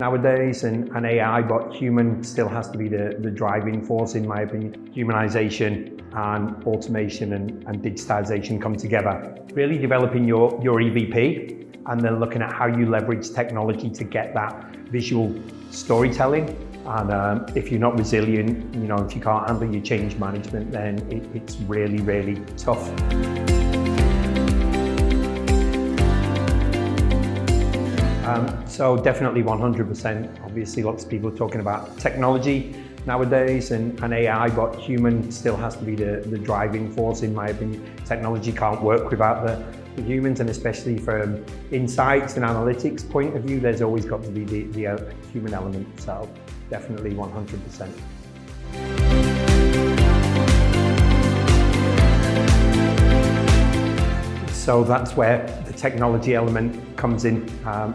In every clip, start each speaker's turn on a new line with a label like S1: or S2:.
S1: Nowadays, and AI, but human still has to be the driving force, in my opinion. Humanization and automation and digitization come together. Really developing your EVP and then looking at how you leverage technology to get that visual storytelling. And if you're not resilient, if you can't handle your change management, then it's really, really tough. So definitely 100%. Obviously, lots of people are talking about technology nowadays and AI, but human still has to be the driving force, in my opinion. Technology can't work without the humans, and especially from insights and analytics point of view, there's always got to be the human element. So definitely 100%. So that's where the technology element comes in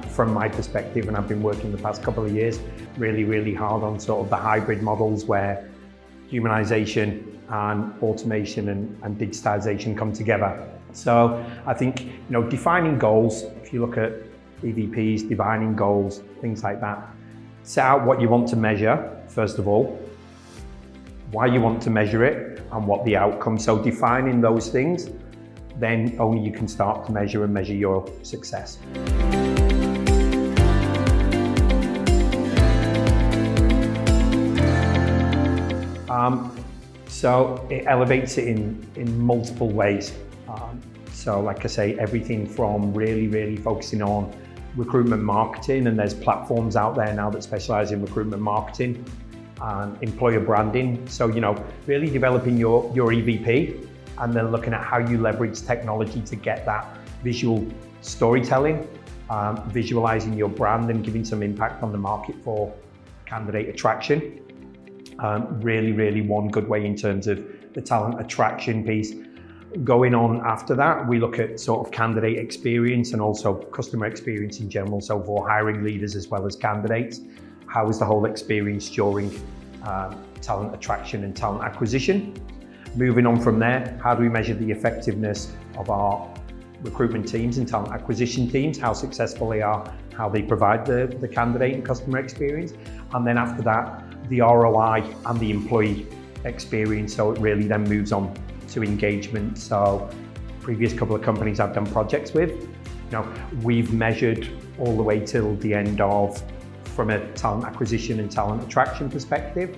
S1: from my perspective, and I've been working the past couple of years really hard on sort of the hybrid models where humanization and automation and digitization come together. So I think, defining goals, if you look at EVPs, defining goals, things like that, set out what you want to measure, first of all, why you want to measure it, and what the outcome. So defining those things, then only you can start to measure your success. So it elevates it in multiple ways. So like I say, everything from really focusing on recruitment marketing, and there's platforms out there now that specialize in recruitment marketing and employer branding. So, really developing your EVP, and then looking at how you leverage technology to get that visual storytelling, visualizing your brand and giving some impact on the market for candidate attraction. Really one good way in terms of the talent attraction piece. Going on after that, we look at sort of candidate experience and also customer experience in general. So for hiring leaders as well as candidates, how is the whole experience during talent attraction and talent acquisition? Moving on from there, how do we measure the effectiveness of our recruitment teams and talent acquisition teams, how successful they are, how they provide the candidate and customer experience. And then after that, the ROI and the employee experience. So it really then moves on to engagement. So previous couple of companies I've done projects with, we've measured all the way till the end of, from a talent acquisition and talent attraction perspective,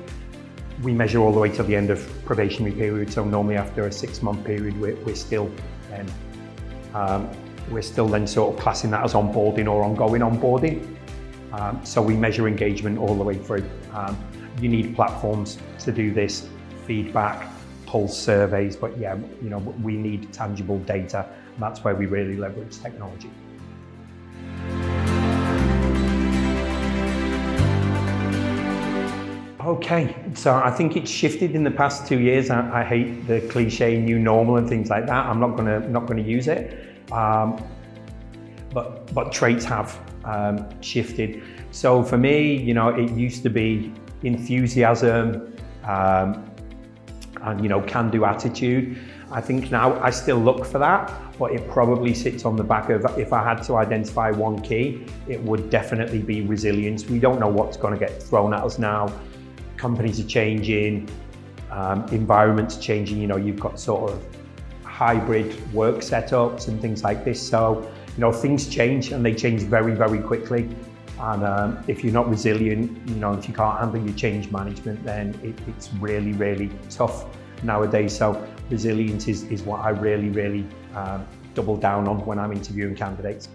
S1: we measure all the way till the end of probationary period. So normally after a 6-month period, we're still then sort of classing that as onboarding or ongoing onboarding. So we measure engagement all the way through. You need platforms to do this, feedback, pulse surveys, but yeah, we need tangible data, and that's where we really leverage technology. Okay, so I think it's shifted in the past 2 years. I hate the cliche new normal and things like that. I'm not gonna use it, but traits have shifted. So for me, it used to be enthusiasm and can-do attitude. I think now I still look for that, but it probably sits on the back of, if I had to identify one key, it would definitely be resilience. We don't know what's going to get thrown at us now. Companies are changing, environments are changing. You've got sort of hybrid work setups and things like this. So, things change, and they change very quickly. And if you're not resilient, if you can't handle your change management, then it's really tough nowadays. So resilience is what I really double down on when I'm interviewing candidates.